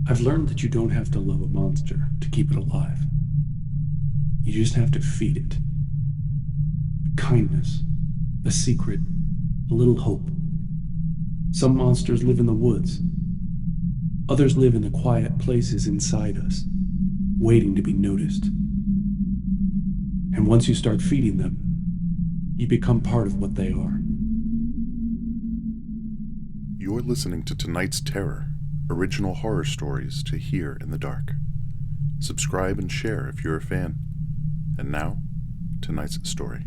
I've learned that you don't have to love a monster to keep it alive. You just have to feed it. Kindness, a secret, a little hope. Some monsters live in the woods. Others live in the quiet places inside us, waiting to be noticed. And once you start feeding them, you become part of what they are. You're listening to Tonight's Terror, original horror stories to hear in the dark. Subscribe and share if you're a fan. And now, tonight's story.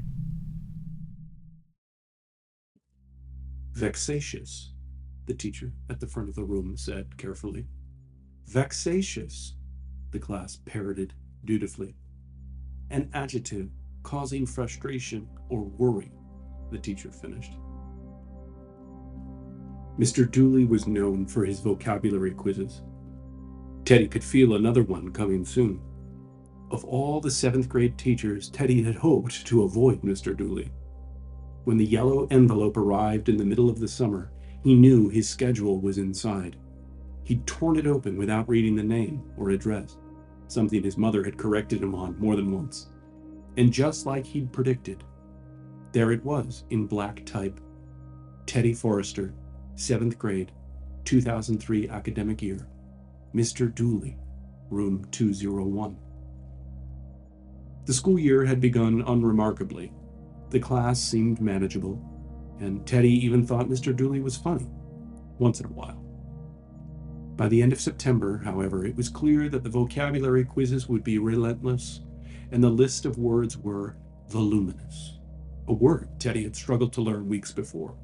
Vexatious, the teacher at the front of the room said carefully. Vexatious, the class parroted dutifully. An adjective causing frustration or worry, the teacher finished. Mr. Dooley was known for his vocabulary quizzes. Teddy could feel another one coming soon. Of all the 7th grade teachers, Teddy had hoped to avoid Mr. Dooley. When the yellow envelope arrived in the middle of the summer, he knew his schedule was inside. He'd torn it open without reading the name or address, something his mother had corrected him on more than once. And just like he'd predicted, there it was in black type. Teddy Forrester, 7th grade, 2003 academic year. Mr. Dooley, room 201. The school year had begun unremarkably. The class seemed manageable, and Teddy even thought Mr. Dooley was funny, once in a while. By the end of September, however, it was clear that the vocabulary quizzes would be relentless, and the list of words were voluminous, a word Teddy had struggled to learn weeks before.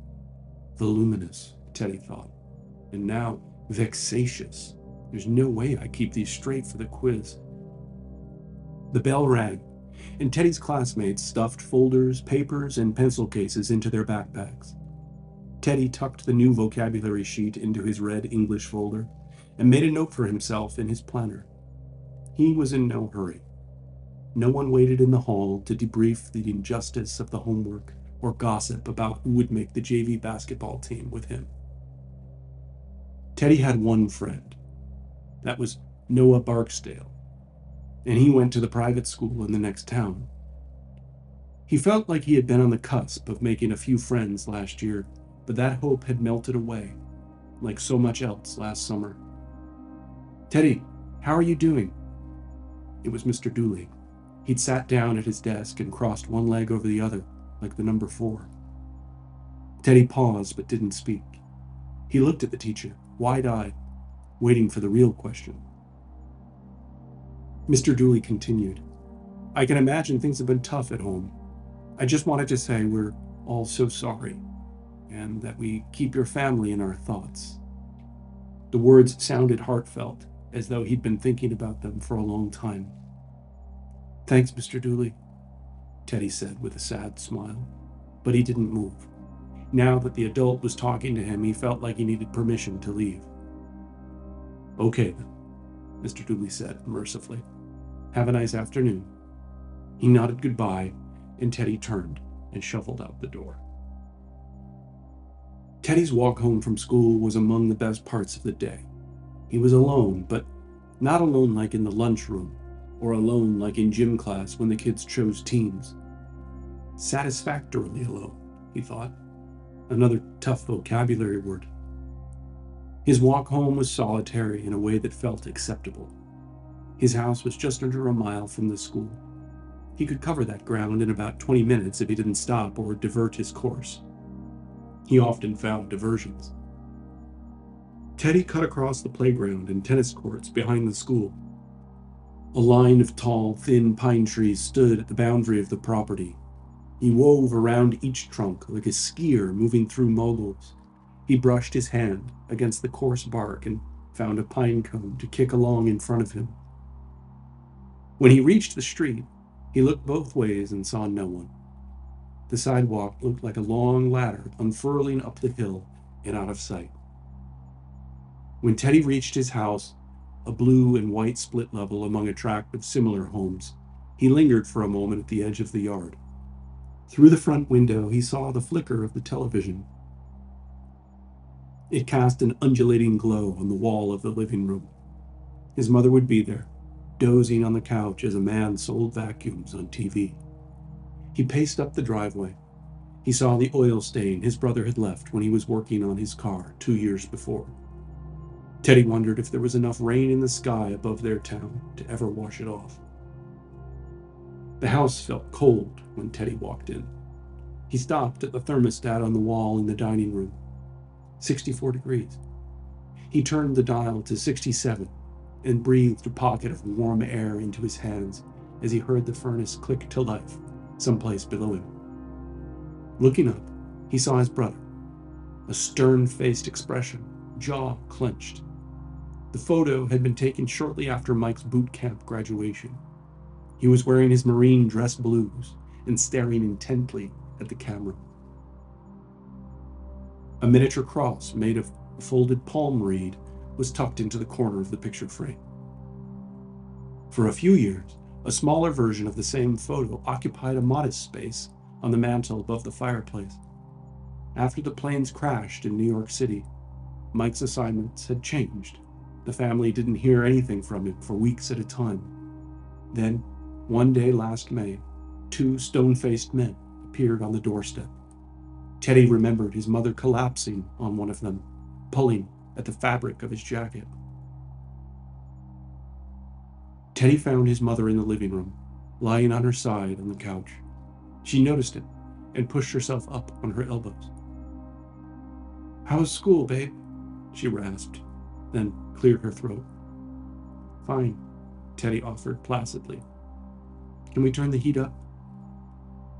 Voluminous, Teddy thought, and now vexatious. There's no way I keep these straight for the quiz. The bell rang, and Teddy's classmates stuffed folders, papers, and pencil cases into their backpacks. Teddy tucked the new vocabulary sheet into his red English folder and made a note for himself in his planner. He was in no hurry. No one waited in the hall to debrief the injustice of the homework or gossip about who would make the JV basketball team with him. Teddy had one friend. That was Noah Barksdale, and he went to the private school in the next town. He felt like he had been on the cusp of making a few friends last year, but that hope had melted away, like so much else last summer. Teddy, how are you doing? It was Mr. Dooley. He'd sat down at his desk and crossed one leg over the other, like the number 4. Teddy paused but didn't speak. He looked at the teacher, wide-eyed, waiting for the real question. Mr. Dooley continued, I can imagine things have been tough at home. I just wanted to say we're all so sorry, and that we keep your family in our thoughts. The words sounded heartfelt, as though he'd been thinking about them for a long time. Thanks, Mr. Dooley, Teddy said with a sad smile, but he didn't move. Now that the adult was talking to him, he felt like he needed permission to leave. Okay then, Mr. Dooley said mercifully. Have a nice afternoon. He nodded goodbye, and Teddy turned and shuffled out the door. Teddy's walk home from school was among the best parts of the day. He was alone, but not alone like in the lunchroom, or alone like in gym class when the kids chose teams. Satisfactorily alone, he thought. Another tough vocabulary word. His walk home was solitary in a way that felt acceptable. His house was just under a mile from the school. He could cover that ground in about 20 minutes if he didn't stop or divert his course. He often found diversions. Teddy cut across the playground and tennis courts behind the school. A line of tall, thin pine trees stood at the boundary of the property. He wove around each trunk like a skier moving through moguls. He brushed his hand against the coarse bark and found a pine cone to kick along in front of him. When he reached the street, he looked both ways and saw no one. The sidewalk looked like a long ladder unfurling up the hill and out of sight. When Teddy reached his house, a blue and white split level among a tract of similar homes, he lingered for a moment at the edge of the yard. Through the front window, he saw the flicker of the television. It cast an undulating glow on the wall of the living room. His mother would be there, dozing on the couch as a man sold vacuums on TV. He paced up the driveway. He saw the oil stain his brother had left when he was working on his car 2 years before. Teddy wondered if there was enough rain in the sky above their town to ever wash it off. The house felt cold when Teddy walked in. He stopped at the thermostat on the wall in the dining room. 64 degrees. He turned the dial to 67 and breathed a pocket of warm air into his hands as he heard the furnace click to life someplace below him. Looking up, he saw his brother, a stern-faced expression, jaw clenched. The photo had been taken shortly after Mike's boot camp graduation. He was wearing his Marine dress blues and staring intently at the camera. A miniature cross made of a folded palm reed was tucked into the corner of the picture frame. For a few years, a smaller version of the same photo occupied a modest space on the mantel above the fireplace. After the planes crashed in New York City, Mike's assignments had changed. The family didn't hear anything from him for weeks at a time. Then, one day last May, 2 stone-faced men appeared on the doorstep. Teddy remembered his mother collapsing on one of them, pulling at the fabric of his jacket. Teddy found his mother in the living room, lying on her side on the couch. She noticed him and pushed herself up on her elbows. "How's school, babe?" she rasped, then cleared her throat. "Fine," Teddy offered placidly. "Can we turn the heat up?"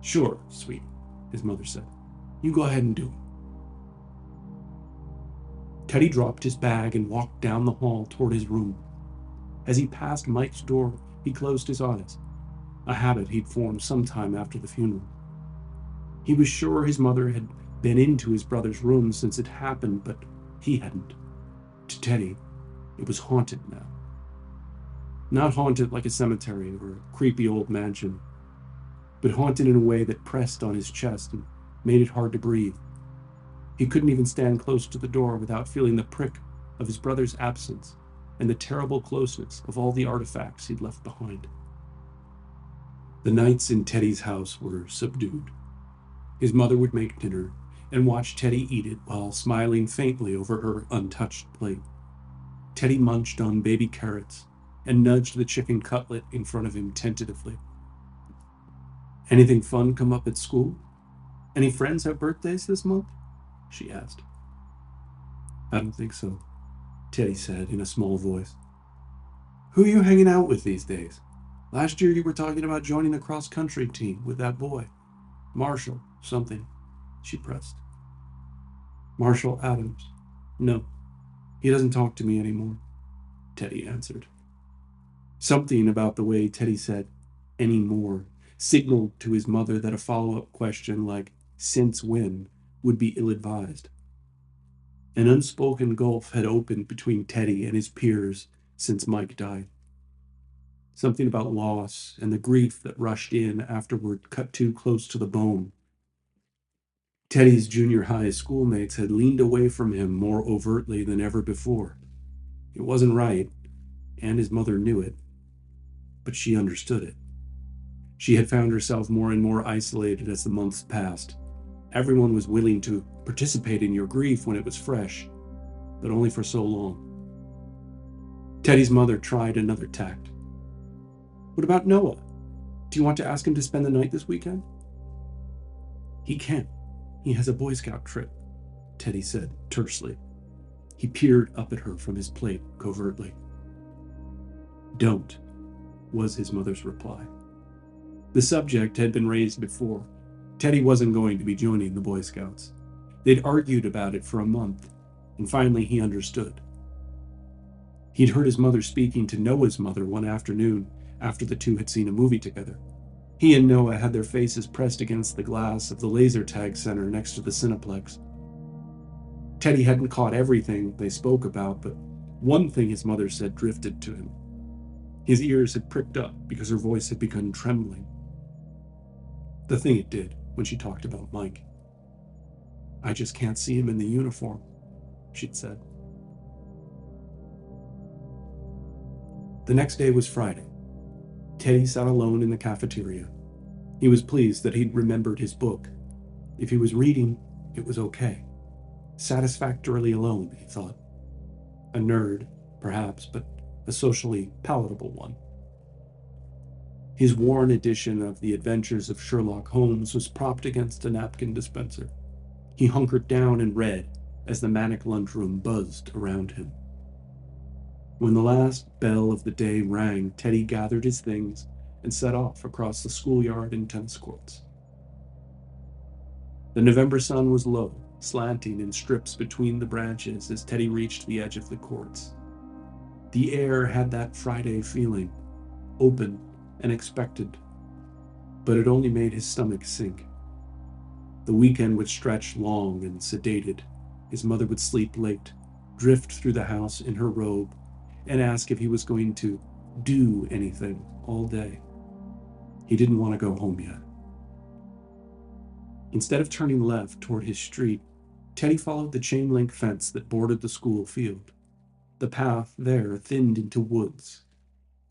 "Sure, sweet," his mother said. "You go ahead and do it." Teddy dropped his bag and walked down the hall toward his room. As he passed Mike's door, he closed his eyes, a habit he'd formed sometime after the funeral. He was sure his mother had been into his brother's room since it happened, but he hadn't. To Teddy, it was haunted now. Not haunted like a cemetery or a creepy old mansion, but haunted in a way that pressed on his chest and made it hard to breathe. He couldn't even stand close to the door without feeling the prick of his brother's absence and the terrible closeness of all the artifacts he'd left behind. The nights in Teddy's house were subdued. His mother would make dinner and watch Teddy eat it while smiling faintly over her untouched plate. Teddy munched on baby carrots and nudged the chicken cutlet in front of him tentatively. "Anything fun come up at school? Any friends have birthdays this month?" she asked. "I don't think so," Teddy said in a small voice. "Who are you hanging out with these days? Last year you were talking about joining the cross-country team with that boy. Marshall, something," she pressed. "Marshall Adams. No, he doesn't talk to me anymore," Teddy answered. Something about the way Teddy said "anymore" signaled to his mother that a follow-up question like "since when" would be ill-advised. An unspoken gulf had opened between Teddy and his peers since Mike died. Something about loss and the grief that rushed in afterward cut too close to the bone. Teddy's junior high schoolmates had leaned away from him more overtly than ever before. It wasn't right, and his mother knew it, but she understood it. She had found herself more and more isolated as the months passed. Everyone was willing to participate in your grief when it was fresh, but only for so long. Teddy's mother tried another tact. "What about Noah? Do you want to ask him to spend the night this weekend?" "He can't. He has a Boy Scout trip," Teddy said tersely. He peered up at her from his plate covertly. "Don't," was his mother's reply. The subject had been raised before. Teddy wasn't going to be joining the Boy Scouts. They'd argued about it for a month, and finally he understood. He'd heard his mother speaking to Noah's mother one afternoon after the two had seen a movie together. He and Noah had their faces pressed against the glass of the laser tag center next to the Cineplex. Teddy hadn't caught everything they spoke about, but one thing his mother said drifted to him. His ears had pricked up because her voice had begun trembling. The thing it did when she talked about Mike. "I just can't see him in the uniform," she'd said. The next day was Friday. Teddy sat alone in the cafeteria. He was pleased that he'd remembered his book. If he was reading, it was okay. Satisfactorily alone, he thought. A nerd, perhaps, but a socially palatable one. His worn edition of The Adventures of Sherlock Holmes was propped against a napkin dispenser. He hunkered down and read as the manic lunchroom buzzed around him. When the last bell of the day rang, Teddy gathered his things and set off across the schoolyard and tennis courts. The November sun was low, slanting in strips between the branches as Teddy reached the edge of the courts. The air had that Friday feeling, open and expected, but it only made his stomach sink. The weekend would stretch long and sedated. His mother would sleep late, drift through the house in her robe, and ask if he was going to do anything all day. He didn't want to go home yet. Instead of turning left toward his street, Teddy followed the chain link fence that bordered the school field. The path there thinned into woods,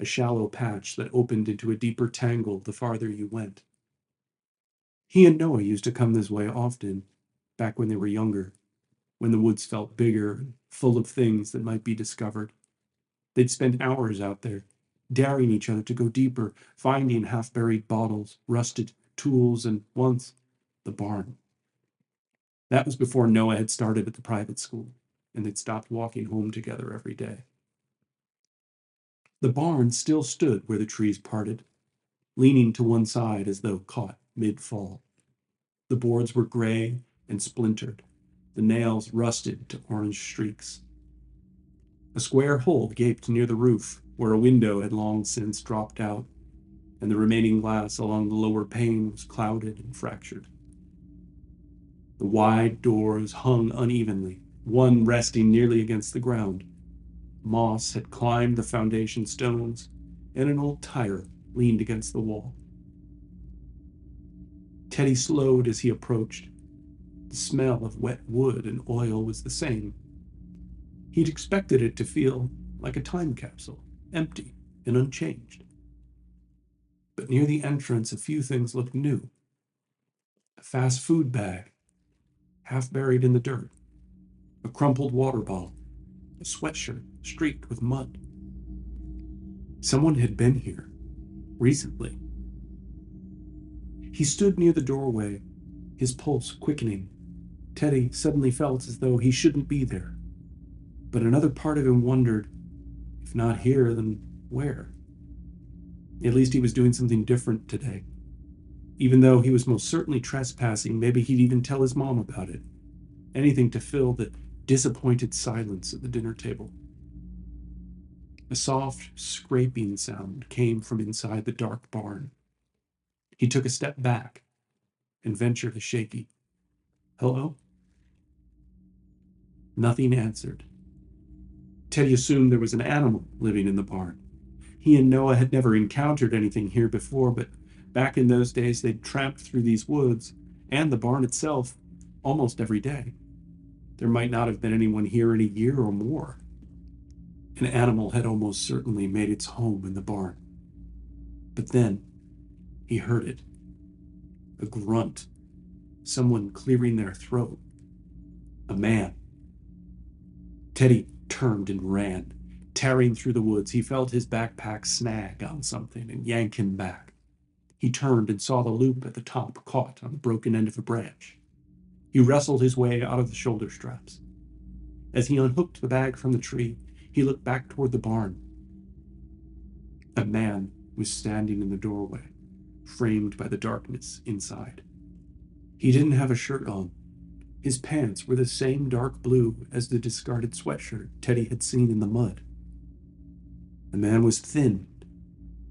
a shallow patch that opened into a deeper tangle the farther you went. He and Noah used to come this way often, back when they were younger, when the woods felt bigger and full of things that might be discovered. They'd spend hours out there, daring each other to go deeper, finding half-buried bottles, rusted tools, and once, the barn. That was before Noah had started at the private school, and they'd stopped walking home together every day. The barn still stood where the trees parted, leaning to one side as though caught mid-fall. The boards were gray and splintered, the nails rusted to orange streaks. A square hole gaped near the roof, where a window had long since dropped out, and the remaining glass along the lower pane was clouded and fractured. The wide doors hung unevenly, one resting nearly against the ground. Moss had climbed the foundation stones, and an old tire leaned against the wall. Teddy slowed as he approached. The smell of wet wood and oil was the same. He'd expected it to feel like a time capsule, empty and unchanged. But near the entrance, a few things looked new. A fast food bag, half buried in the dirt, a crumpled water bottle, a sweatshirt streaked with mud. Someone had been here, recently. He stood near the doorway, his pulse quickening. Teddy suddenly felt as though he shouldn't be there. But another part of him wondered, if not here, then where? At least he was doing something different today. Even though he was most certainly trespassing, maybe he'd even tell his mom about it. Anything to fill the disappointed silence at the dinner table. A soft scraping sound came from inside the dark barn. He took a step back and ventured a shaky, "Hello?" Nothing answered. Teddy assumed there was an animal living in the barn. He and Noah had never encountered anything here before, but back in those days they'd tramped through these woods and the barn itself almost every day. There might not have been anyone here in a year or more. An animal had almost certainly made its home in the barn. But then he heard it. A grunt. Someone clearing their throat. A man. Teddy turned and ran. Tearing through the woods, he felt his backpack snag on something and yank him back. He turned and saw the loop at the top caught on the broken end of a branch. He wrestled his way out of the shoulder straps. As he unhooked the bag from the tree, he looked back toward the barn. A man was standing in the doorway, framed by the darkness inside. He didn't have a shirt on. His pants were the same dark blue as the discarded sweatshirt Teddy had seen in the mud. The man was thin.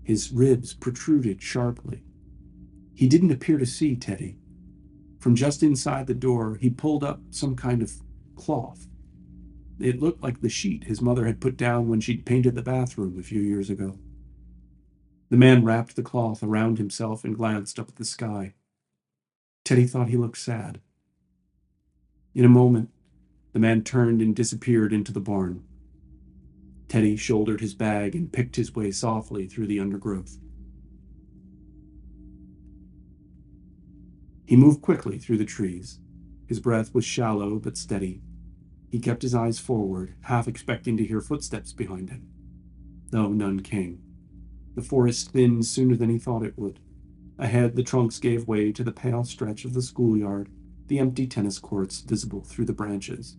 His ribs protruded sharply. He didn't appear to see Teddy. From just inside the door, he pulled up some kind of cloth. It looked like the sheet his mother had put down when she'd painted the bathroom a few years ago. The man wrapped the cloth around himself and glanced up at the sky. Teddy thought he looked sad. In a moment, the man turned and disappeared into the barn. Teddy shouldered his bag and picked his way softly through the undergrowth. He moved quickly through the trees. His breath was shallow but steady. He kept his eyes forward, half expecting to hear footsteps behind him, though none came. The forest thinned sooner than he thought it would. Ahead, the trunks gave way to the pale stretch of the schoolyard, the empty tennis courts visible through the branches.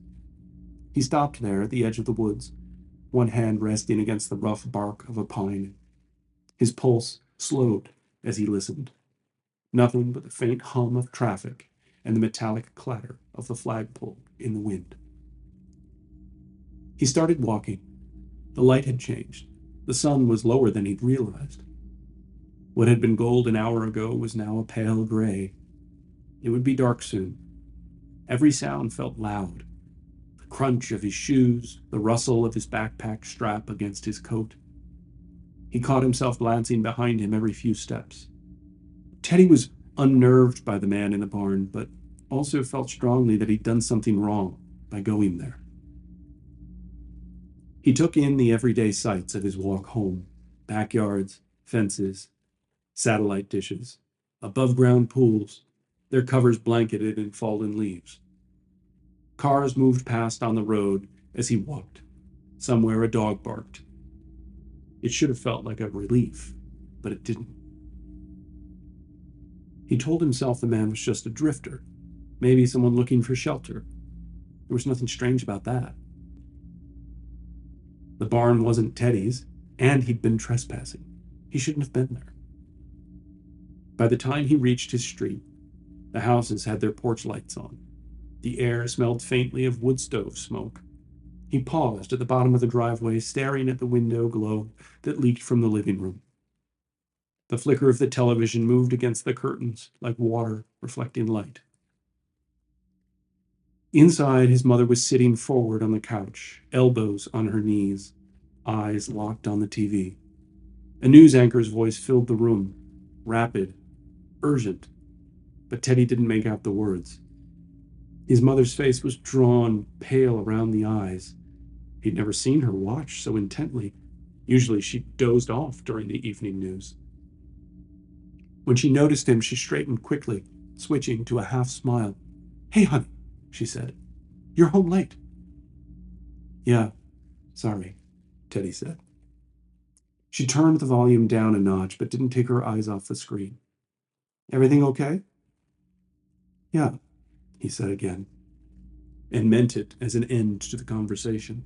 He stopped there at the edge of the woods, one hand resting against the rough bark of a pine. His pulse slowed as he listened. Nothing but the faint hum of traffic and the metallic clatter of the flagpole in the wind. He started walking. The light had changed. The sun was lower than he'd realized. What had been gold an hour ago was now a pale gray. It would be dark soon. Every sound felt loud. The crunch of his shoes, the rustle of his backpack strap against his coat. He caught himself glancing behind him every few steps. Teddy was unnerved by the man in the barn, but also felt strongly that he'd done something wrong by going there. He took in the everyday sights of his walk home: backyards, fences, satellite dishes, above-ground pools, their covers blanketed in fallen leaves. Cars moved past on the road as he walked. Somewhere a dog barked. It should have felt like a relief, but it didn't. He told himself the man was just a drifter, maybe someone looking for shelter. There was nothing strange about that. The barn wasn't Teddy's, and he'd been trespassing. He shouldn't have been there. By the time he reached his street, the houses had their porch lights on. The air smelled faintly of wood stove smoke. He paused at the bottom of the driveway, staring at the window glow that leaked from the living room. The flicker of the television moved against the curtains like water reflecting light. Inside, his mother was sitting forward on the couch, elbows on her knees, eyes locked on the TV. A news anchor's voice filled the room, rapid, urgent, but Teddy didn't make out the words. His mother's face was drawn, pale around the eyes. He'd never seen her watch so intently. Usually she dozed off during the evening news. When she noticed him, she straightened quickly, switching to a half smile. "Hey, honey," she said. "You're home late." "Yeah, sorry," Teddy said. She turned the volume down a notch, but didn't take her eyes off the screen. "Everything okay?" "Yeah," he said again, and meant it as an end to the conversation.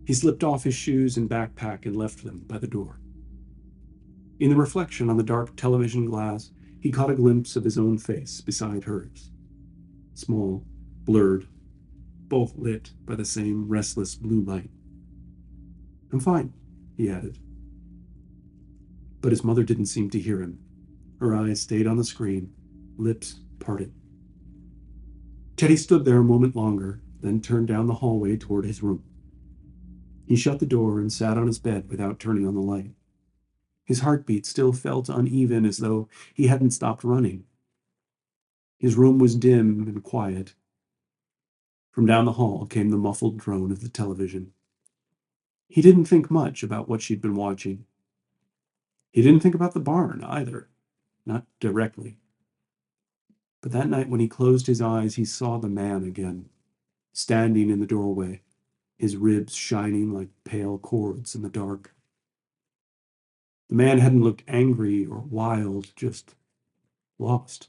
He slipped off his shoes and backpack and left them by the door. In the reflection on the dark television glass, he caught a glimpse of his own face beside hers. Small, blurred, both lit by the same restless blue light. "I'm fine," he added. But his mother didn't seem to hear him. Her eyes stayed on the screen, lips parted. Teddy stood there a moment longer, then turned down the hallway toward his room. He shut the door and sat on his bed without turning on the light. His heartbeat still felt uneven, as though he hadn't stopped running. His room was dim and quiet. From down the hall came the muffled drone of the television. He didn't think much about what she'd been watching. He didn't think about the barn either, not directly. But that night when he closed his eyes, he saw the man again, standing in the doorway, his ribs shining like pale cords in the dark. The man hadn't looked angry or wild, just lost.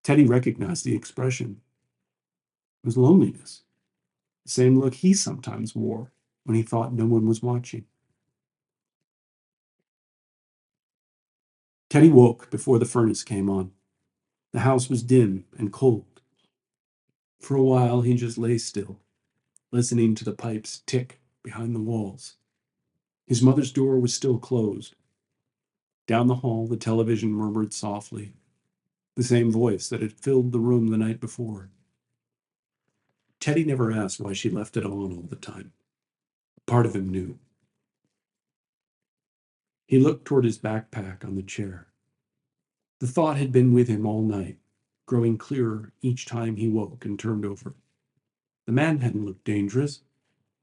Teddy recognized the expression. It was loneliness, the same look he sometimes wore when he thought no one was watching. Teddy woke before the furnace came on. The house was dim and cold. For a while, he just lay still, listening to the pipes tick behind the walls. His mother's door was still closed. Down the hall, the television murmured softly, the same voice that had filled the room the night before. Teddy never asked why she left it on all the time. Part of him knew. He looked toward his backpack on the chair. The thought had been with him all night, growing clearer each time he woke and turned over. The man hadn't looked dangerous,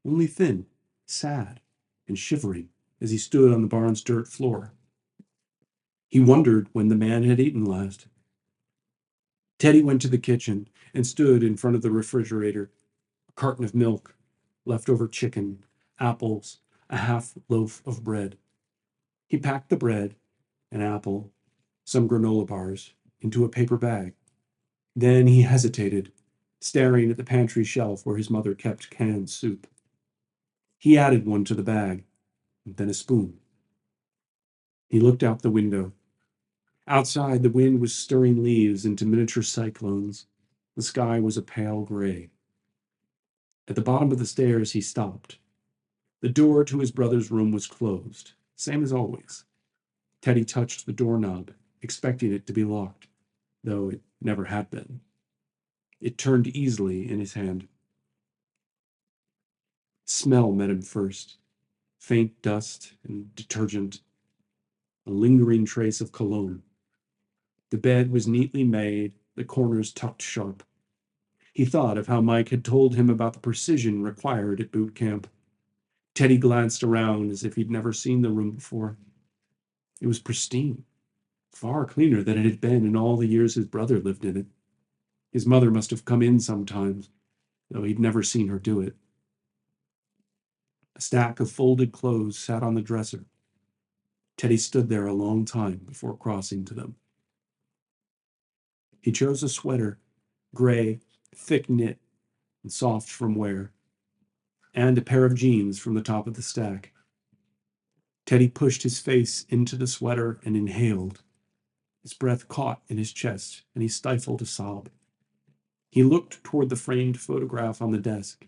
only thin, sad and shivering as he stood on the barn's dirt floor. He wondered when the man had eaten last. Teddy went to the kitchen and stood in front of the refrigerator. A carton of milk, leftover chicken, apples, a half loaf of bread. He packed the bread, an apple, some granola bars into a paper bag. Then he hesitated, staring at the pantry shelf where his mother kept canned soup. He added one to the bag, then a spoon. He looked out the window. Outside, the wind was stirring leaves into miniature cyclones. The sky was a pale gray. At the bottom of the stairs, he stopped. The door to his brother's room was closed, same as always. Teddy touched the doorknob, expecting it to be locked, though it never had been. It turned easily in his hand. Smell met him first, faint dust and detergent, a lingering trace of cologne. The bed was neatly made, the corners tucked sharp. He thought of how Mike had told him about the precision required at boot camp. Teddy glanced around as if he'd never seen the room before. It was pristine, far cleaner than it had been in all the years his brother lived in it. His mother must have come in sometimes, though he'd never seen her do it. A stack of folded clothes sat on the dresser. Teddy stood there a long time before crossing to them. He chose a sweater, gray, thick knit, and soft from wear, and a pair of jeans from the top of the stack. Teddy pushed his face into the sweater and inhaled. His breath caught in his chest, and he stifled a sob. He looked toward the framed photograph on the desk.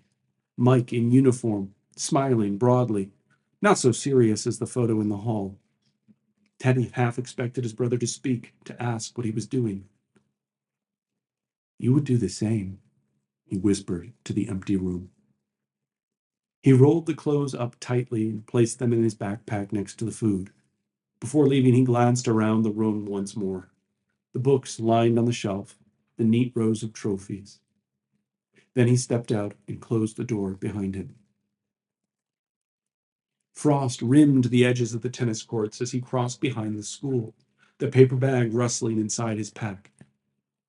Mike in uniform, smiling broadly, not so serious as the photo in the hall. Teddy half expected his brother to speak, to ask what he was doing. "You would do the same," he whispered to the empty room. He rolled the clothes up tightly and placed them in his backpack next to the food. Before leaving, he glanced around the room once more. The books lined on the shelf, the neat rows of trophies. Then he stepped out and closed the door behind him. Frost rimmed the edges of the tennis courts as he crossed behind the school, the paper bag rustling inside his pack.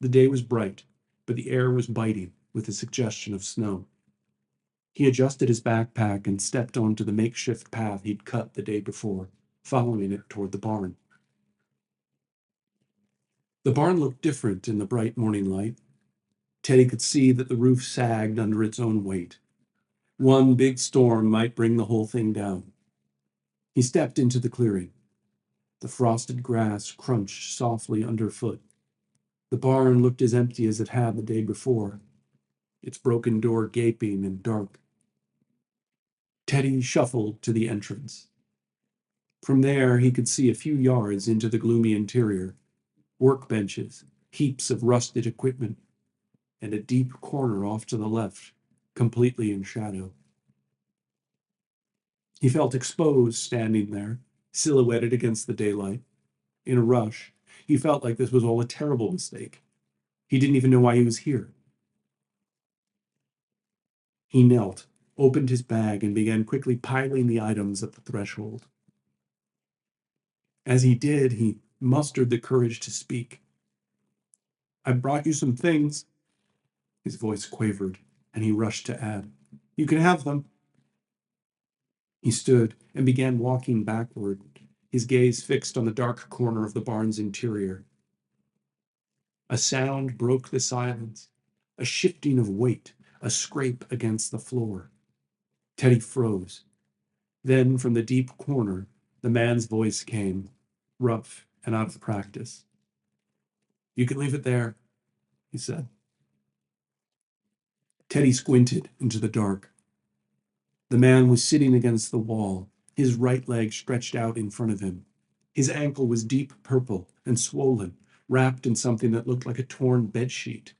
The day was bright, but the air was biting with a suggestion of snow. He adjusted his backpack and stepped onto the makeshift path he'd cut the day before, following it toward the barn. The barn looked different in the bright morning light. Teddy could see that the roof sagged under its own weight. One big storm might bring the whole thing down. He stepped into the clearing. The frosted grass crunched softly underfoot. The barn looked as empty as it had the day before, its broken door gaping and dark. Teddy shuffled to the entrance. From there, he could see a few yards into the gloomy interior, workbenches, heaps of rusted equipment, and a deep corner off to the left, completely in shadow. He felt exposed standing there, silhouetted against the daylight. In a rush, he felt like this was all a terrible mistake. He didn't even know why he was here. He knelt, opened his bag, and began quickly piling the items at the threshold. As he did, he mustered the courage to speak. "I brought you some things." His voice quavered, and he rushed to add, "You can have them." He stood and began walking backward, his gaze fixed on the dark corner of the barn's interior. A sound broke the silence, a shifting of weight, a scrape against the floor. Teddy froze. Then, from the deep corner, the man's voice came, rough and out of practice. "You can leave it there," he said. Teddy squinted into the dark. The man was sitting against the wall, his right leg stretched out in front of him. His ankle was deep purple and swollen, wrapped in something that looked like a torn bedsheet.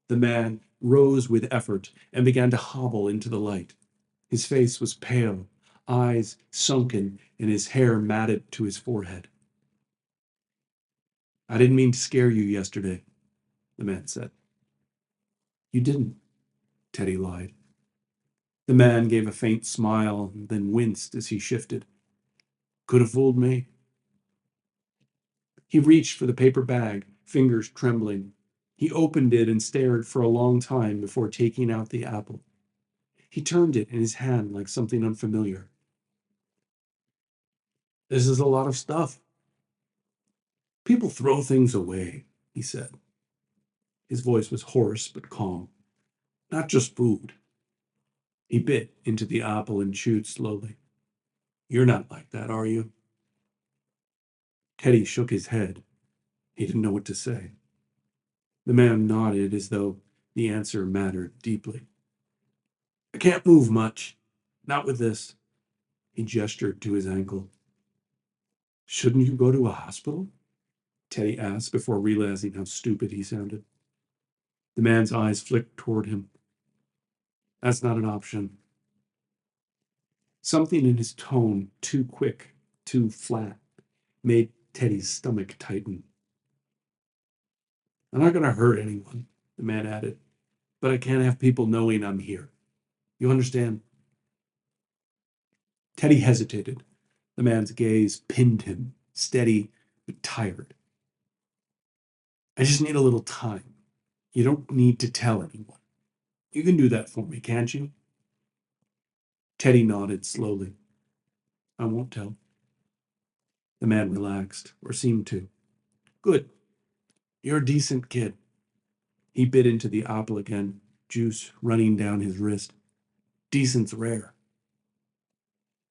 The man rose with effort and began to hobble into the light. His face was pale, eyes sunken, and his hair matted to his forehead. "I didn't mean to scare you yesterday," the man said. "You didn't," Teddy lied. The man gave a faint smile and then winced as he shifted. Could have fooled me. He reached for the paper bag, fingers trembling. He opened it and stared for a long time before taking out the apple. He turned it in his hand like something unfamiliar. This is a lot of stuff. People throw things away, he said. His voice was hoarse but calm. Not just food. He bit into the apple and chewed slowly. You're not like that, are you? Teddy shook his head. He didn't know what to say. The man nodded as though the answer mattered deeply. I can't move much. Not with this. He gestured to his ankle. Shouldn't you go to a hospital? Teddy asked before realizing how stupid he sounded. The man's eyes flicked toward him. That's not an option. Something in his tone, too quick, too flat, made Teddy's stomach tighten. I'm not going to hurt anyone, the man added, but I can't have people knowing I'm here. You understand? Teddy hesitated. The man's gaze pinned him, steady but tired. I just need a little time. You don't need to tell anyone. You can do that for me, can't you? Teddy nodded slowly. I won't tell. The man relaxed, or seemed to. Good. You're a decent kid. He bit into the apple again, juice running down his wrist. Decent's rare.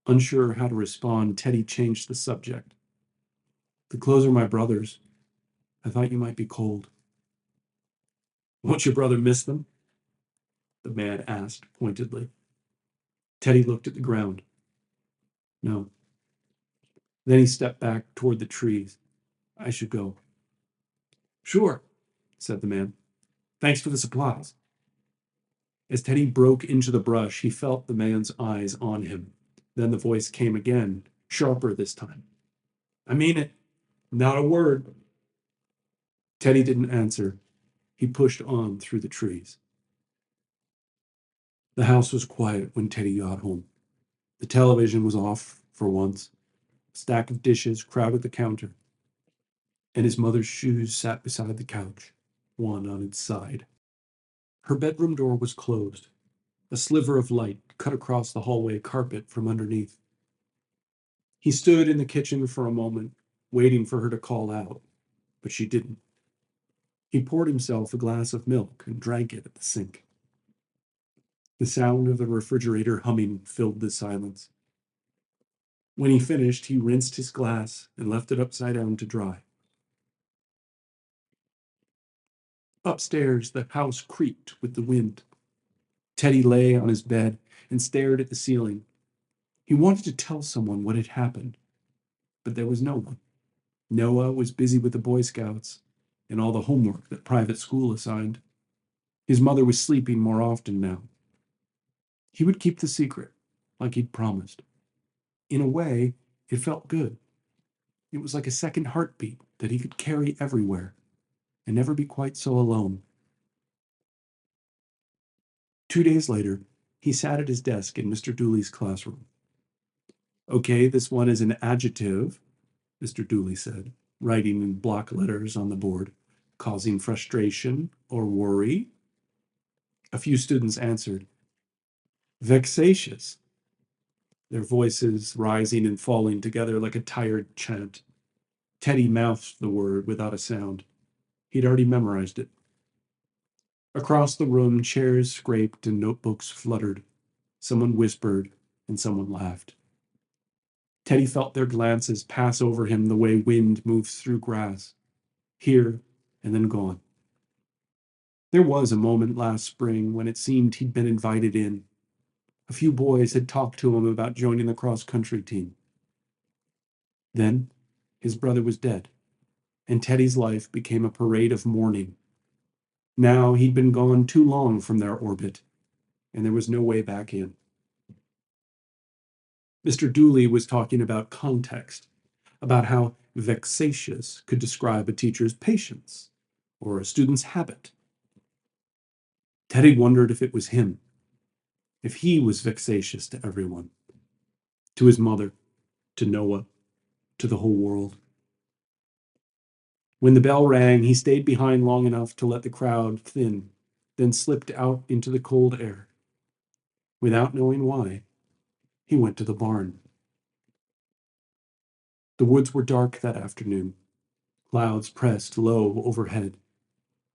Unsure how to respond, Teddy changed the subject. The clothes are my brother's. I thought you might be cold. Won't your brother miss them? The man asked pointedly. Teddy looked at the ground. No. Then he stepped back toward the trees. I should go. Sure, said the man. Thanks for the supplies. As Teddy broke into the brush, he felt the man's eyes on him. Then the voice came again, sharper this time. I mean it. Not a word. Teddy didn't answer. He pushed on through the trees. The house was quiet when Teddy got home. The television was off for once. A stack of dishes crowded the counter, and his mother's shoes sat beside the couch, one on its side. Her bedroom door was closed. A sliver of light cut across the hallway carpet from underneath. He stood in the kitchen for a moment, waiting for her to call out, but she didn't. He poured himself a glass of milk and drank it at the sink. The sound of the refrigerator humming filled the silence. When he finished, he rinsed his glass and left it upside down to dry. Upstairs, the house creaked with the wind. Teddy lay on his bed and stared at the ceiling. He wanted to tell someone what had happened, but there was no one. Noah was busy with the Boy Scouts and all the homework that private school assigned. His mother was sleeping more often now. He would keep the secret, like he'd promised. In a way, it felt good. It was like a second heartbeat that he could carry everywhere and never be quite so alone. 2 days later, he sat at his desk in Mr. Dooley's classroom. Okay, this one is an adjective, Mr. Dooley said, writing in block letters on the board, causing frustration or worry. A few students answered, vexatious, their voices rising and falling together like a tired chant. Teddy mouthed the word without a sound. He'd already memorized it. Across the room, chairs scraped and notebooks fluttered. Someone whispered and someone laughed. Teddy felt their glances pass over him the way wind moves through grass, here and then gone. There was a moment last spring when it seemed he'd been invited in. A few boys had talked to him about joining the cross-country team. Then, his brother was dead, and Teddy's life became a parade of mourning. Now he'd been gone too long from their orbit, and there was no way back in. Mr. Dooley was talking about context, about how vexatious could describe a teacher's patience or a student's habit. Teddy wondered if it was him. if he was vexatious to everyone, to his mother, to Noah, to the whole world. When the bell rang, he stayed behind long enough to let the crowd thin, then slipped out into the cold air. Without knowing why, he went to the barn. The woods were dark that afternoon. Clouds pressed low overhead.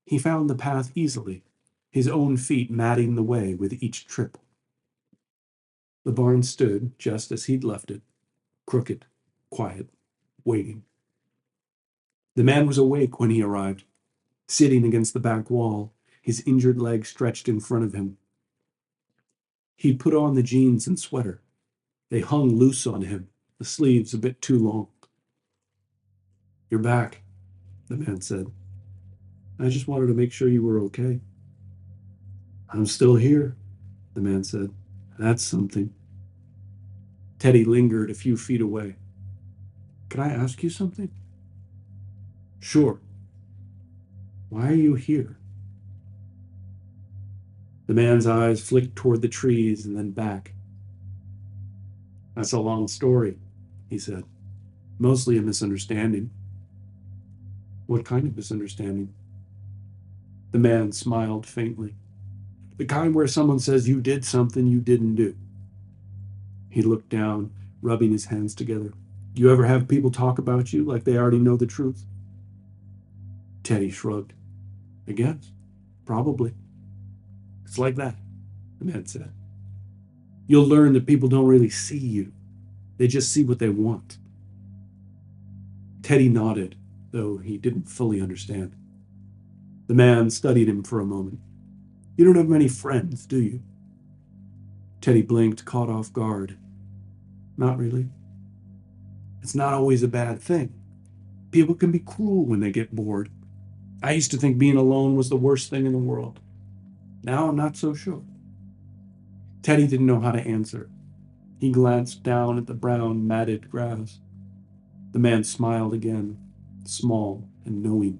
He found the path easily, his own feet matting the way with each trip. The barn stood just as he'd left it, crooked, quiet, waiting. The man was awake when he arrived, sitting against the back wall, his injured leg stretched in front of him. He'd put on the jeans and sweater. They hung loose on him, the sleeves a bit too long. "You're back," the man said. "I just wanted to make sure you were okay." "I'm still here," the man said. "That's something." Teddy lingered a few feet away. "Can I ask you something?" "Sure." "Why are you here?" The man's eyes flicked toward the trees and then back. "That's a long story," he said. "Mostly a misunderstanding." "What kind of misunderstanding?" The man smiled faintly. "The kind where someone says you did something you didn't do." He looked down, rubbing his hands together. "You ever have people talk about you like they already know the truth?" Teddy shrugged. "I guess. Probably." "It's like that," the man said. "You'll learn that people don't really see you. They just see what they want." Teddy nodded, though he didn't fully understand. The man studied him for a moment. "You don't have many friends, do you?" Teddy blinked, caught off guard. "Not really." "It's not always a bad thing. People can be cruel when they get bored. I used to think being alone was the worst thing in the world. Now I'm not so sure." Teddy didn't know how to answer. He glanced down at the brown, matted grass. The man smiled again, small and knowing.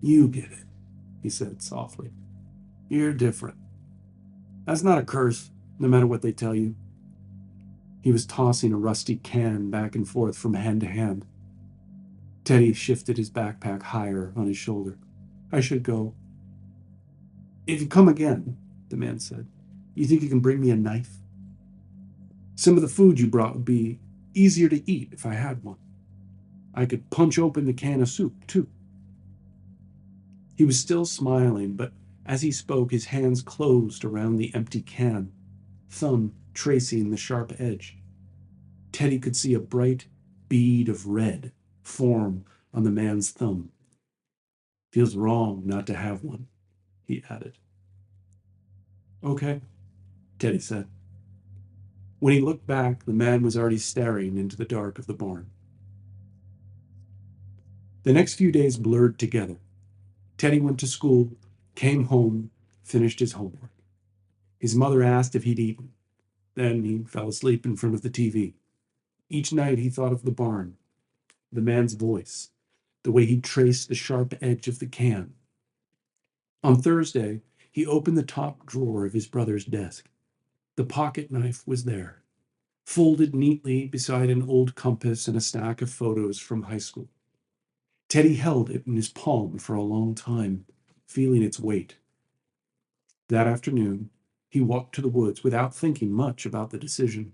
"You get it," he said softly. "You're different. That's not a curse, no matter what they tell you." He was tossing a rusty can back and forth from hand to hand. Teddy shifted his backpack higher on his shoulder. "I should go." "If you come again," the man said, "you think you can bring me a knife? Some of the food you brought would be easier to eat if I had one. I could punch open the can of soup, too." He was still smiling, but as he spoke, his hands closed around the empty can, thumb tracing the sharp edge. Teddy could see a bright bead of red form on the man's thumb. "Feels wrong not to have one," he added. "Okay," Teddy said. When he looked back, the man was already staring into the dark of the barn. The next few days blurred together. Teddy went to school, came home, finished his homework. His mother asked if he'd eaten. Then he fell asleep in front of the TV. Each night he thought of the barn, the man's voice, the way he'd traced the sharp edge of the can. On Thursday, he opened the top drawer of his brother's desk. The pocket knife was there, folded neatly beside an old compass and a stack of photos from high school. Teddy held it in his palm for a long time, feeling its weight. That afternoon, he walked to the woods without thinking much about the decision.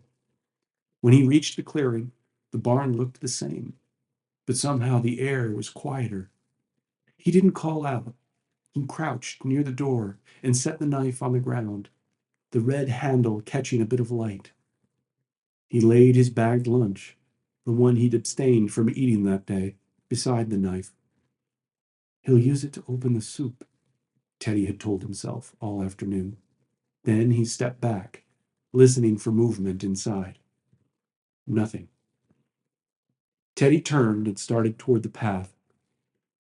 When he reached the clearing, the barn looked the same, but somehow the air was quieter. He didn't call out. He crouched near the door and set the knife on the ground, the red handle catching a bit of light. He laid his bagged lunch, the one he'd abstained from eating that day, beside the knife. He'll use it to open the soup, Teddy had told himself all afternoon. Then he stepped back, listening for movement inside. Nothing. Teddy turned and started toward the path.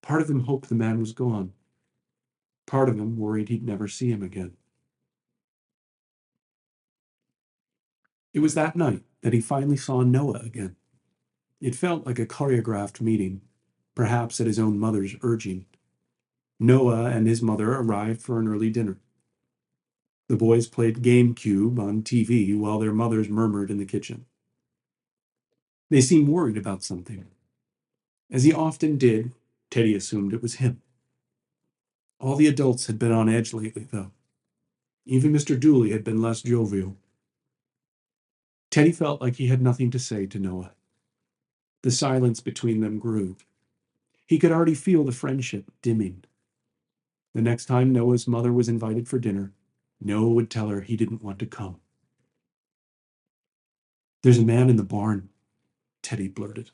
Part of him hoped the man was gone. Part of him worried he'd never see him again. It was that night that he finally saw Noah again. It felt like a choreographed meeting, perhaps at his own mother's urging. Noah and his mother arrived for an early dinner. The boys played GameCube on TV while their mothers murmured in the kitchen. They seemed worried about something. As he often did, Teddy assumed it was him. All the adults had been on edge lately, though. Even Mr. Dooley had been less jovial. Teddy felt like he had nothing to say to Noah. The silence between them grew. He could already feel the friendship dimming. The next time Noah's mother was invited for dinner, Noah would tell her he didn't want to come. "There's a man in the barn," Teddy blurted.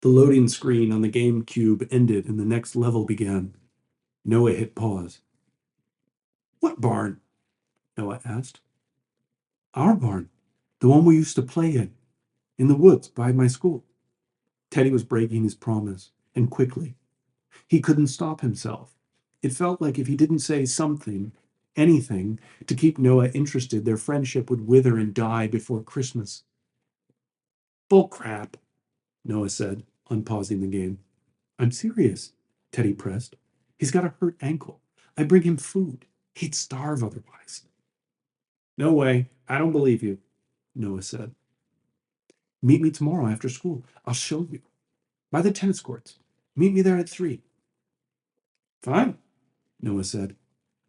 The loading screen on the GameCube ended and the next level began. Noah hit pause. "What barn?" Noah asked. "Our barn. The one we used to play in the woods by my school." Teddy was breaking his promise, and quickly. He couldn't stop himself. It felt like if he didn't say something, anything, to keep Noah interested, their friendship would wither and die before Christmas. "Bull crap," Noah said, unpausing the game. "I'm serious," Teddy pressed. "He's got a hurt ankle. I bring him food. He'd starve otherwise." "No way. I don't believe you," Noah said. "Meet me tomorrow after school. I'll show you. By the tennis courts. Meet me there at 3. "Fine," Noah said.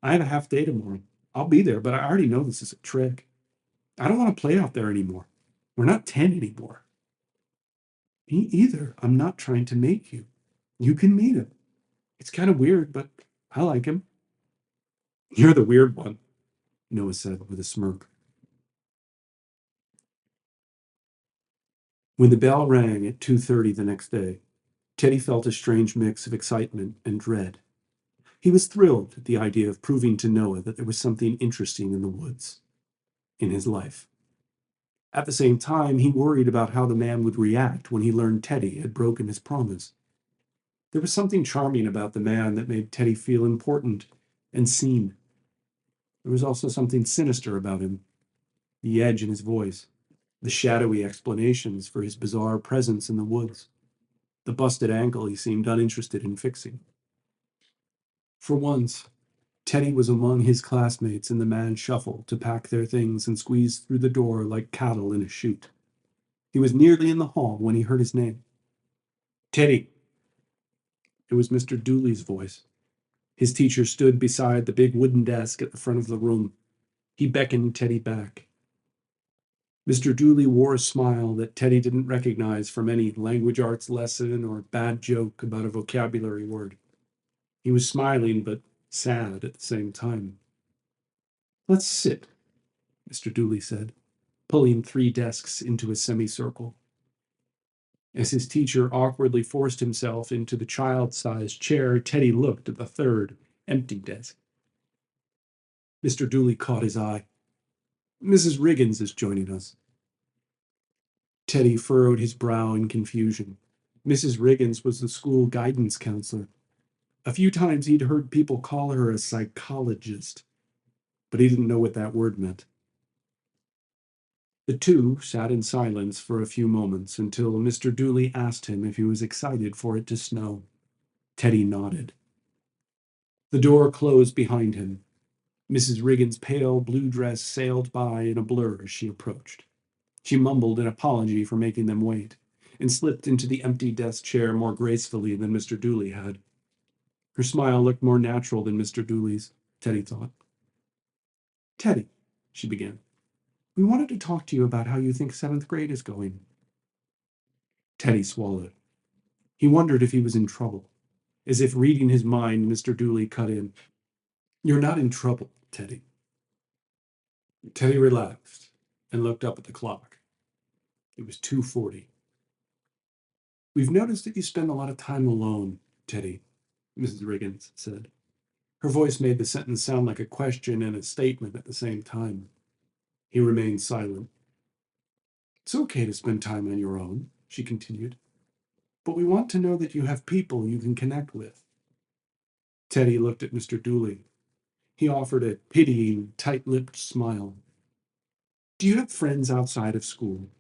"I have a half day tomorrow. I'll be there, but I already know this is a trick. I don't want to play out there anymore. We're not 10 anymore." "Me either. I'm not trying to make you. You can meet him. It's kind of weird, but I like him." "You're the weird one," Noah said with a smirk. When the bell rang at 2:30 the next day, Teddy felt a strange mix of excitement and dread. He was thrilled at the idea of proving to Noah that there was something interesting in the woods, in his life. At the same time, he worried about how the man would react when he learned Teddy had broken his promise. There was something charming about the man that made Teddy feel important and seen. There was also something sinister about him, the edge in his voice, the shadowy explanations for his bizarre presence in the woods, the busted ankle he seemed uninterested in fixing. For once, Teddy was among his classmates in the mad shuffle to pack their things and squeeze through the door like cattle in a chute. He was nearly in the hall when he heard his name. "Teddy." It was Mr. Dooley's voice. His teacher stood beside the big wooden desk at the front of the room. He beckoned Teddy back. Mr. Dooley wore a smile that Teddy didn't recognize from any language arts lesson or bad joke about a vocabulary word. He was smiling but sad at the same time. "Let's sit," Mr. Dooley said, pulling 3 desks into a semicircle. As his teacher awkwardly forced himself into the child-sized chair, Teddy looked at the third, empty desk. Mr. Dooley caught his eye. "Mrs. Riggins is joining us." Teddy furrowed his brow in confusion. Mrs. Riggins was the school guidance counselor. A few times he'd heard people call her a psychologist, but he didn't know what that word meant. The two sat in silence for a few moments until Mr. Dooley asked him if he was excited for it to snow. Teddy nodded. The door closed behind him. Mrs. Riggins' pale blue dress sailed by in a blur as she approached. She mumbled an apology for making them wait and slipped into the empty desk chair more gracefully than Mr. Dooley had. Her smile looked more natural than Mr. Dooley's, Teddy thought. "Teddy," she began, "we wanted to talk to you about how you think 7th grade is going." Teddy swallowed. He wondered if he was in trouble. As if reading his mind, Mr. Dooley cut in. "You're not in trouble, Teddy." Teddy relaxed and looked up at the clock. It was 2:40. "We've noticed that you spend a lot of time alone, Teddy," Mrs. Riggins said. Her voice made the sentence sound like a question and a statement at the same time. He remained silent. "It's okay to spend time on your own," she continued, "but we want to know that you have people you can connect with." Teddy looked at Mr. Dooley. He offered a pitying, tight-lipped smile. "Do you have friends outside of school?"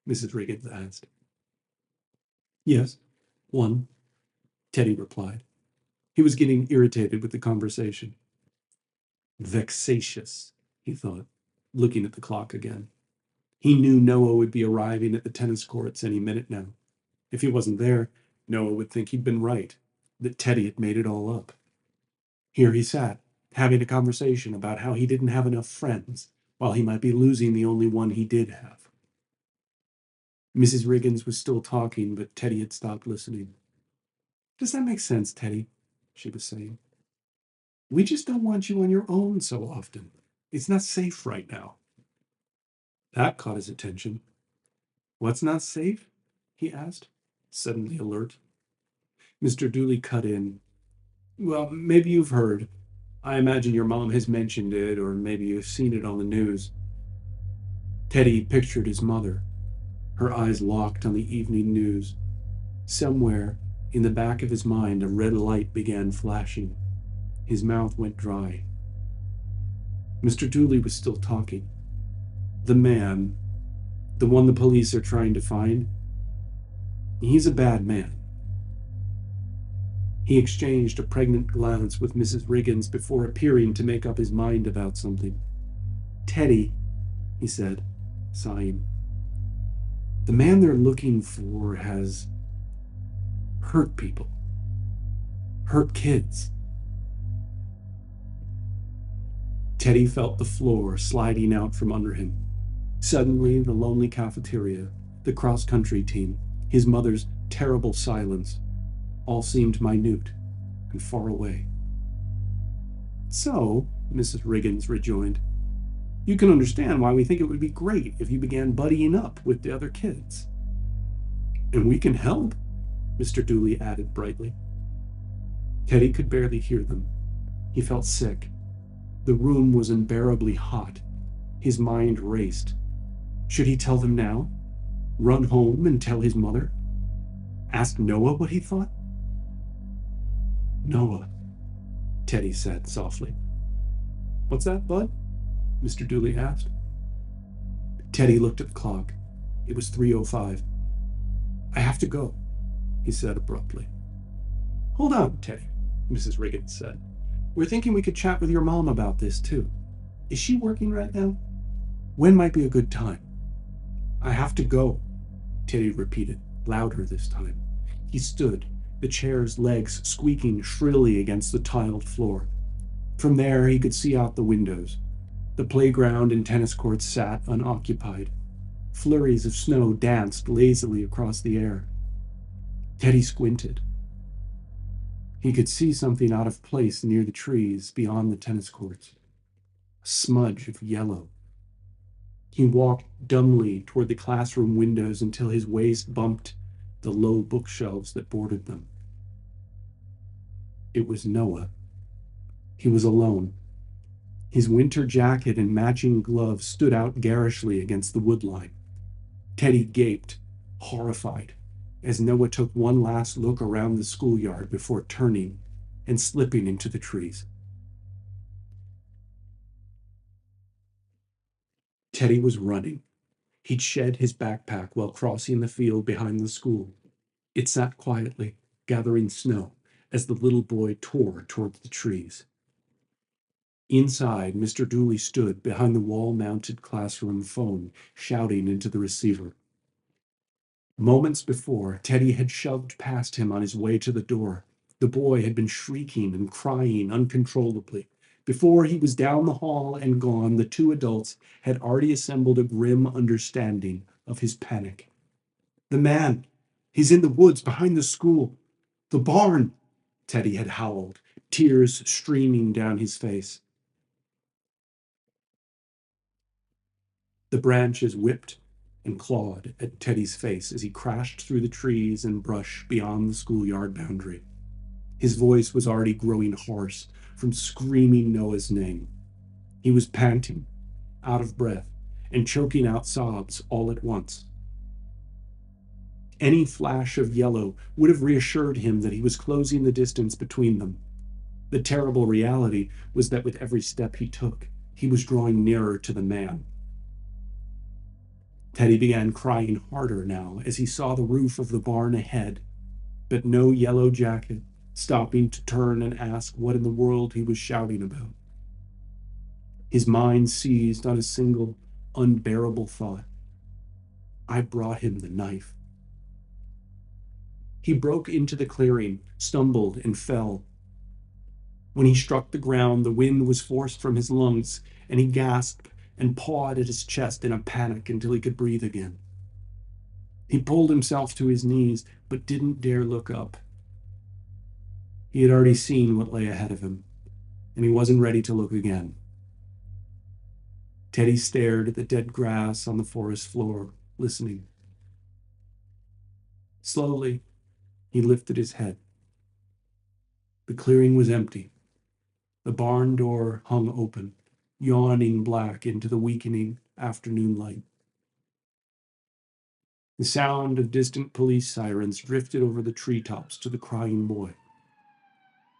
Mrs. Riggins asked. "Yes, one," Teddy replied. He was getting irritated with the conversation. Vexatious, he thought, looking at the clock again. He knew Noah would be arriving at the tennis courts any minute now. If he wasn't there, Noah would think he'd been right, that Teddy had made it all up. Here he sat, having a conversation about how he didn't have enough friends, while he might be losing the only one he did have. Mrs. Riggins was still talking, but Teddy had stopped listening. Does that make sense, Teddy? She was saying. We just don't want you on your own so often. It's not safe right now. That caught his attention. What's not safe? He asked, suddenly alert. Mr. Dooley cut in. Well, maybe you've heard. I imagine your mom has mentioned it, or maybe you've seen it on the news. Teddy pictured his mother, her eyes locked on the evening news. Somewhere in the back of his mind, a red light began flashing. His mouth went dry. Mr. Dooley was still talking. The man, the one the police are trying to find, he's a bad man. He exchanged a pregnant glance with Mrs. Riggins before appearing to make up his mind about something. Teddy, he said, sighing. The man they're looking for has hurt people. Hurt kids. Teddy felt the floor sliding out from under him. Suddenly, the lonely cafeteria, the cross-country team, his mother's terrible silence, all seemed minute and far away. So, Mrs. Riggins rejoined, you can understand why we think it would be great if you began buddying up with the other kids. And we can help, Mr. Dooley added brightly. Teddy could barely hear them. He felt sick. The room was unbearably hot. His mind raced. Should he tell them now? Run home and tell his mother? Ask Noah what he thought? Noah, Teddy said softly. What's that, Bud? Mr. Dooley asked. Teddy looked at the clock. It was 3:05. I have to go, he said abruptly. Hold on, Teddy, Mrs. Riggins said. We're thinking we could chat with your mom about this, too. Is she working right now? When might be a good time? I have to go, Teddy repeated, louder this time. He stood, the chair's legs squeaking shrilly against the tiled floor. From there, he could see out the windows. The playground and tennis courts sat unoccupied. Flurries of snow danced lazily across the air. Teddy squinted. He could see something out of place near the trees beyond the tennis courts. A smudge of yellow. He walked dumbly toward the classroom windows until his waist bumped the low bookshelves that bordered them. It was Noah. He was alone. His winter jacket and matching gloves stood out garishly against the woodline. Teddy gaped, horrified, as Noah took one last look around the schoolyard before turning and slipping into the trees. Teddy was running. He'd shed his backpack while crossing the field behind the school. It sat quietly, gathering snow, as the little boy tore towards the trees. Inside, Mr. Dooley stood behind the wall-mounted classroom phone, shouting into the receiver. Moments before, Teddy had shoved past him on his way to the door. The boy had been shrieking and crying uncontrollably. Before he was down the hall and gone, the two adults had already assembled a grim understanding of his panic. The man! He's in the woods behind the school. The barn! Teddy had howled, tears streaming down his face. The branches whipped and clawed at Teddy's face as he crashed through the trees and brush beyond the schoolyard boundary. His voice was already growing hoarse from screaming Noah's name. He was panting, out of breath, and choking out sobs all at once. Any flash of yellow would have reassured him that he was closing the distance between them. The terrible reality was that with every step he took, he was drawing nearer to the man. Teddy began crying harder now as he saw the roof of the barn ahead, but no yellow jacket, stopping to turn and ask what in the world he was shouting about. His mind seized on a single, unbearable thought. I brought him the knife. He broke into the clearing, stumbled, and fell. When he struck the ground, the wind was forced from his lungs, and he gasped and pawed at his chest in a panic until he could breathe again. He pulled himself to his knees, but didn't dare look up. He had already seen what lay ahead of him, and he wasn't ready to look again. Teddy stared at the dead grass on the forest floor, listening. Slowly, he lifted his head. The clearing was empty. The barn door hung open, yawning black into the weakening afternoon light. The sound of distant police sirens drifted over the treetops to the crying boy.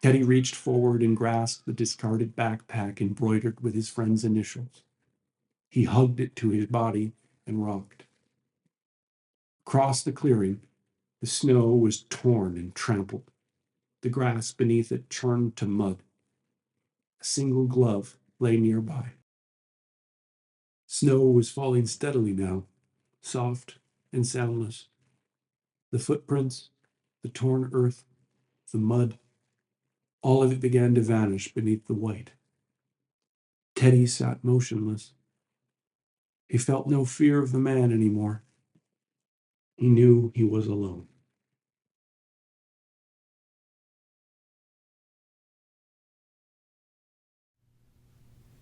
Teddy reached forward and grasped the discarded backpack embroidered with his friend's initials. He hugged it to his body and rocked. Across the clearing, the snow was torn and trampled. The grass beneath it churned to mud. A single glove lay nearby. Snow was falling steadily now, soft and soundless. The footprints, the torn earth, the mud, all of it began to vanish beneath the white. Teddy sat motionless. He felt no fear of the man anymore. He knew he was alone.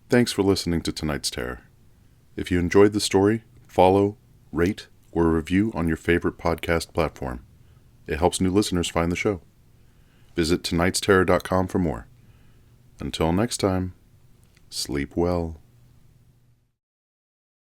Thanks for listening to tonight's Terror. If you enjoyed the story, follow, rate, or review on your favorite podcast platform. It helps new listeners find the show. Visit tonightsterror.com for more. Until next time, sleep well.